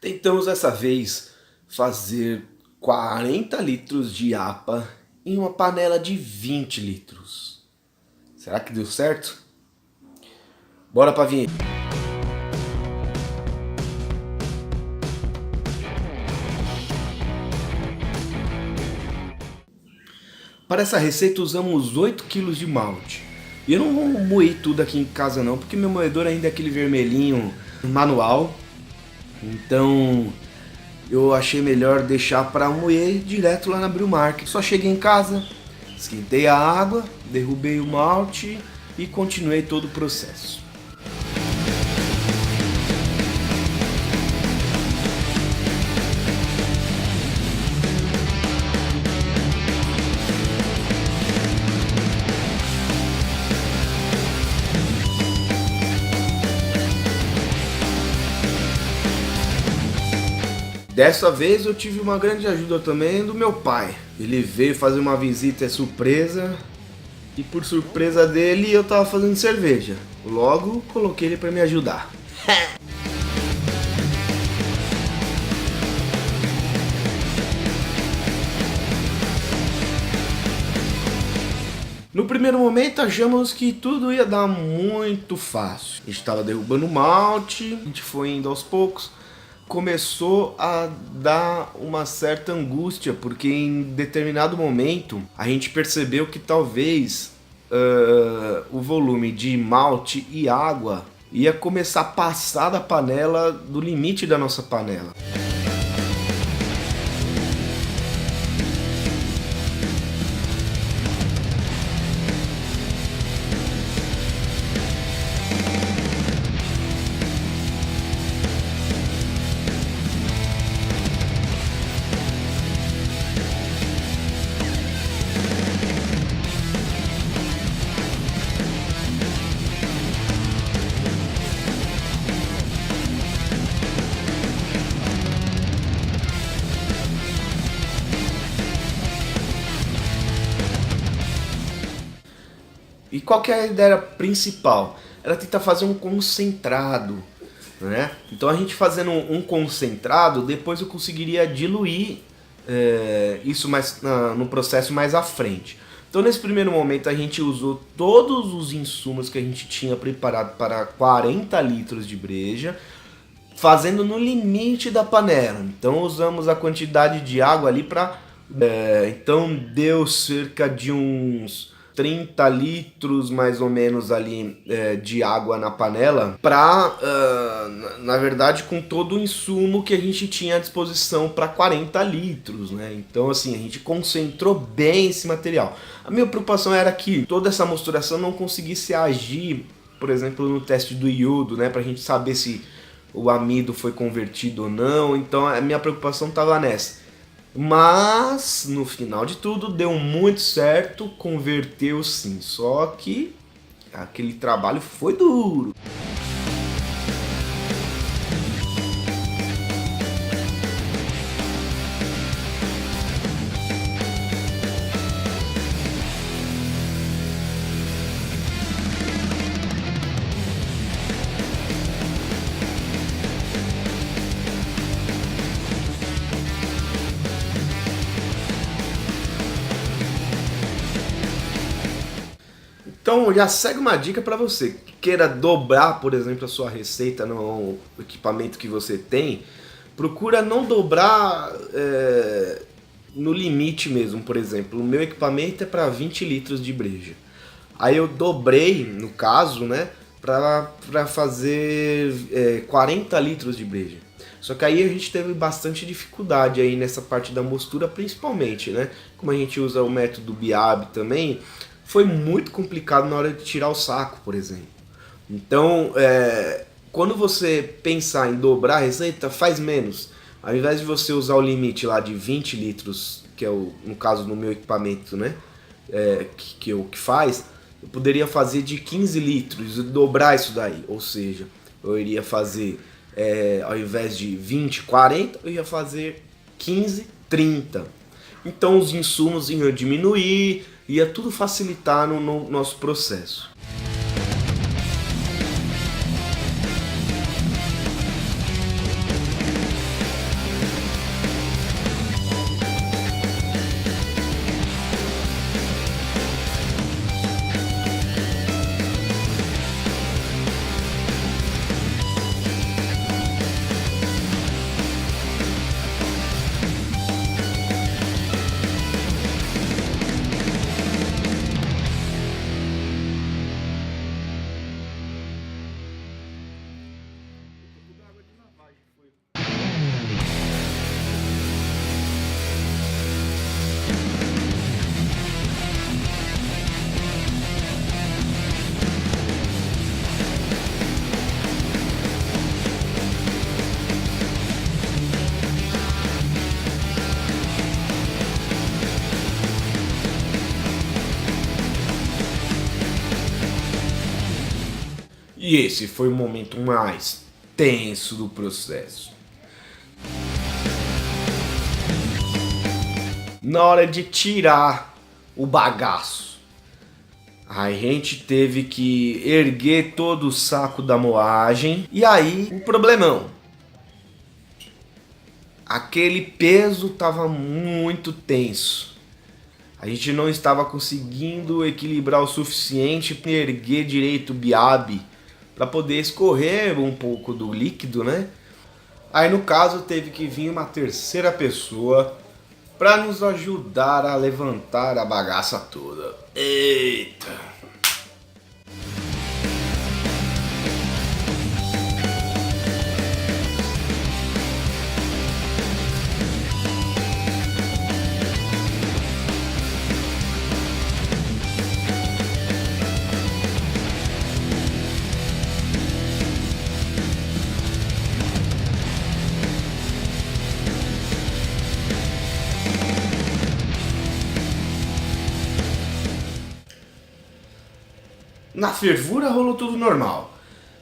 Tentamos dessa vez fazer 40 litros de APA em uma panela de 20 litros. Será que deu certo? Bora pra vinheta. Para essa receita usamos 8 kg de malte. E eu não vou moer tudo aqui em casa não, porque meu moedor ainda é aquele vermelhinho manual. Então eu achei melhor deixar para moer direto lá na Brewmarket. Só cheguei em casa, esquentei a água, derrubei o malte e continuei todo o processo. Dessa vez eu tive uma grande ajuda também do meu pai. Ele veio fazer uma visita surpresa e por surpresa dele eu tava fazendo cerveja. Logo coloquei ele para me ajudar. No primeiro momento achamos que tudo ia dar muito fácil. A gente estava derrubando o malte, a gente foi indo aos poucos. Começou a dar uma certa angústia, porque em determinado momento a gente percebeu que talvez o volume de malte e água ia começar a passar da panela, do limite da nossa panela. E qual que é a ideia principal? Era tentar fazer um concentrado, né? Então a gente fazendo um concentrado, depois eu conseguiria diluir isso mais no processo mais à frente. Então nesse primeiro momento a gente usou todos os insumos que a gente tinha preparado para 40 litros de breja, fazendo no limite da panela. Então usamos a quantidade de água ali para... então deu cerca de uns 30 litros mais ou menos ali de água na panela, na verdade com todo o insumo que a gente tinha à disposição para 40 litros, né? Então assim, a gente concentrou bem esse material. A minha preocupação era que toda essa misturação não conseguisse agir, por exemplo, no teste do iodo, né? Pra gente saber se o amido foi convertido ou não. Então a minha preocupação estava nessa. Mas, no final de tudo, deu muito certo, converteu sim, só que aquele trabalho foi duro. Então já segue uma dica para você que queira dobrar, por exemplo, a sua receita no equipamento que você tem. Procura não dobrar no limite mesmo. Por exemplo, o meu equipamento é para 20 litros de breja. Aí eu dobrei, no caso, né, para fazer 40 litros de breja. Só que aí a gente teve bastante dificuldade aí nessa parte da mostura, principalmente, né? Como a gente usa o método BIAB também, foi muito complicado na hora de tirar o saco, por exemplo. Então, quando você pensar em dobrar a receita, faz menos. Ao invés de você usar o limite lá de 20 litros, que é no caso no meu equipamento, né, que faz, eu poderia fazer de 15 litros e dobrar isso daí. Ou seja, eu iria fazer, ao invés de 20, 40, eu ia fazer 15, 30. Então os insumos iam diminuir, ia tudo facilitar no nosso processo. E esse foi o momento mais tenso do processo. Na hora de tirar o bagaço, a gente teve que erguer todo o saco da moagem. E aí, um problemão. Aquele peso estava muito tenso. A gente não estava conseguindo equilibrar o suficiente para erguer direito o biabe, para poder escorrer um pouco do líquido, né? Aí no caso teve que vir uma terceira pessoa para nos ajudar a levantar a bagaça toda. Eita! Na fervura rolou tudo normal.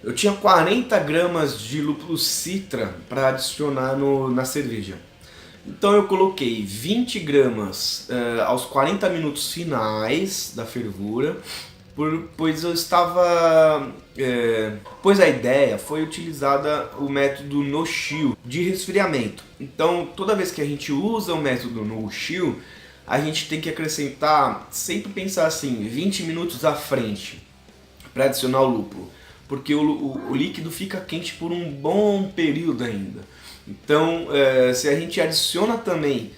Eu tinha 40 gramas de lúpulo citra para adicionar na cerveja. Então eu coloquei 20 gramas aos 40 minutos finais da fervura, pois eu estava... pois a ideia foi utilizada o método no-chill de resfriamento. Então toda vez que a gente usa o método no-chill, a gente tem que acrescentar, sempre pensar assim, 20 minutos à frente para adicionar o lúpulo, porque o líquido fica quente por um bom período ainda. Então, se a gente adiciona também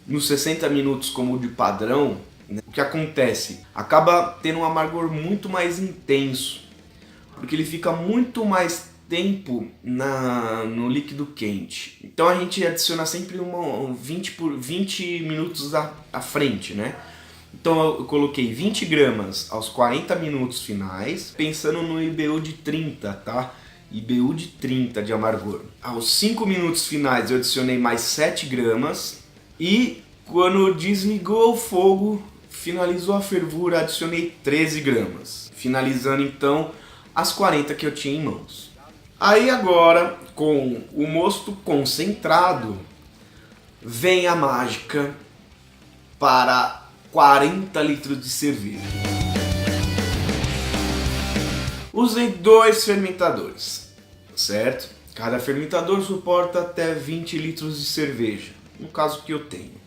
nos 60 minutos como de padrão, né, o que acontece? Acaba tendo um amargor muito mais intenso, porque ele fica muito mais tempo no líquido quente. Então a gente adiciona sempre 20 minutos à frente, né? Então eu coloquei 20 gramas aos 40 minutos finais, pensando no IBU de 30, tá? IBU de 30 de amargor. Aos 5 minutos finais eu adicionei mais 7 gramas e quando desligou o fogo, finalizou a fervura, adicionei 13 gramas. Finalizando então as 40 que eu tinha em mãos. Aí agora, com o mosto concentrado, vem a mágica para 40 litros de cerveja. Usei 2 fermentadores, certo? Cada fermentador suporta até 20 litros de cerveja, no caso que eu tenho.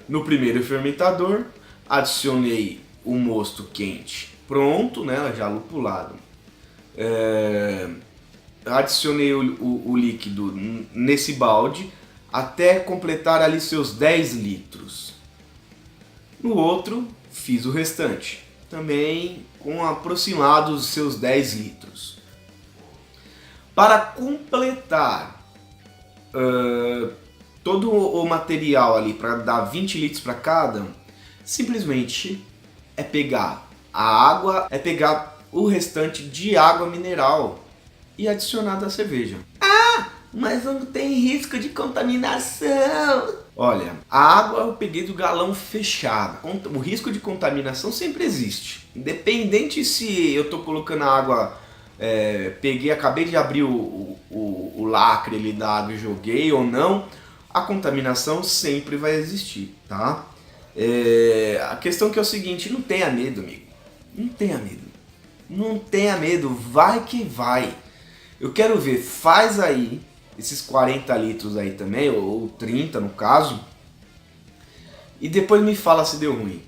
No primeiro fermentador, adicionei o mosto quente pronto, né, já lupulado. Adicionei o líquido nesse balde até completar ali seus 10 litros. No outro, fiz o restante, também com aproximados seus 10 litros. Para completar todo o material ali, para dar 20 litros para cada, simplesmente é pegar a água, pegar o restante de água mineral e adicionar da cerveja. Mas não tem risco de contaminação. Olha, a água eu peguei do galão fechado. O risco de contaminação sempre existe. Independente se eu estou colocando a água, acabei de abrir o lacre ali da água e joguei ou não, a contaminação sempre vai existir, tá? A questão que é o seguinte, não tenha medo, amigo. Não tenha medo. Não tenha medo, vai que vai. Eu quero ver, faz aí esses 40 litros aí também, ou 30 no caso, e depois me fala se deu ruim.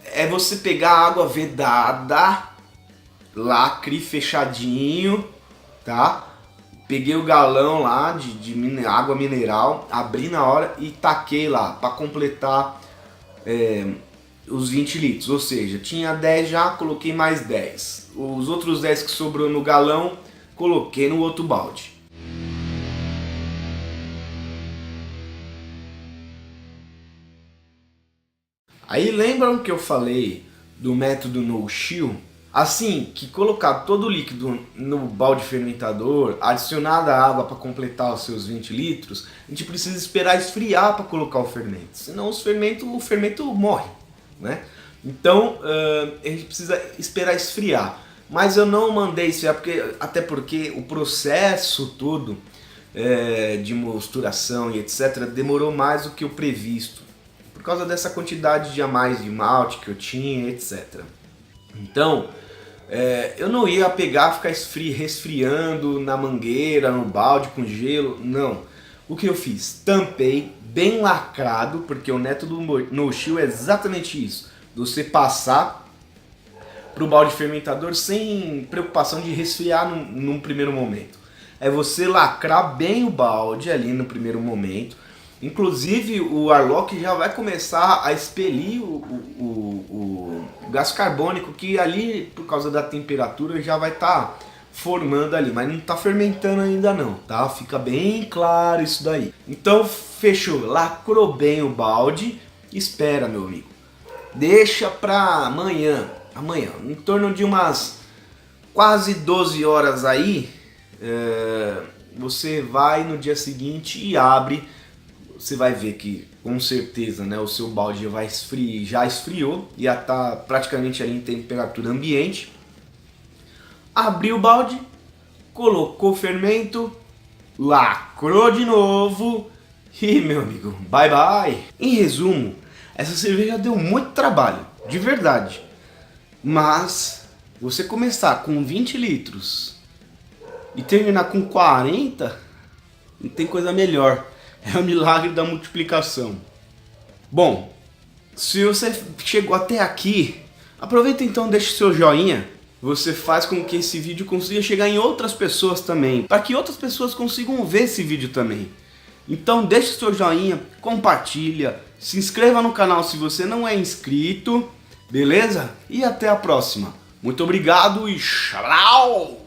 É você pegar a água vedada, lacre fechadinho, tá? Peguei o galão lá de água mineral, abri na hora e taquei lá para completar os 20 litros. Ou seja, tinha 10 já, coloquei mais 10. Os outros 10 que sobrou no galão, coloquei no outro balde. Aí lembram que eu falei do método no-chill? Assim que colocar todo o líquido no balde fermentador, adicionar a água para completar os seus 20 litros, a gente precisa esperar esfriar para colocar o fermento, senão o fermento morre, né? Então a gente precisa esperar esfriar. Mas eu não mandei esfriar, até porque o processo todo de mosturação e etc. demorou mais do que o previsto. Por causa dessa quantidade de a mais de malte que eu tinha, etc. Então, eu não ia pegar, ficar resfriando na mangueira, no balde com gelo, não. O que eu fiz? Tampei, bem lacrado, porque o método no-chill é exatamente isso. Você passar para o balde fermentador sem preocupação de resfriar num primeiro momento. É você lacrar bem o balde ali no primeiro momento. Inclusive o Arlock já vai começar a expelir o gás carbônico, que ali, por causa da temperatura, já vai estar formando ali, mas não está fermentando ainda não, tá? Fica bem claro isso daí. Então fechou, lacrou bem o balde, espera, meu amigo. Deixa para amanhã, em torno de umas quase 12 horas aí, você vai no dia seguinte e abre. Você vai ver que com certeza, né, o seu balde já esfriou, já está praticamente ali em temperatura ambiente. Abriu o balde, colocou o fermento, lacrou de novo e, meu amigo, bye bye. Em resumo, essa cerveja deu muito trabalho, de verdade. Mas você começar com 20 litros e terminar com 40, não tem coisa melhor. É o milagre da multiplicação. Bom, se você chegou até aqui, aproveita então, deixa o seu joinha. Você faz com que esse vídeo consiga chegar em outras pessoas também, para que outras pessoas consigam ver esse vídeo também. Então deixa o seu joinha, compartilha, se inscreva no canal se você não é inscrito, beleza? E até a próxima. Muito obrigado e tchau!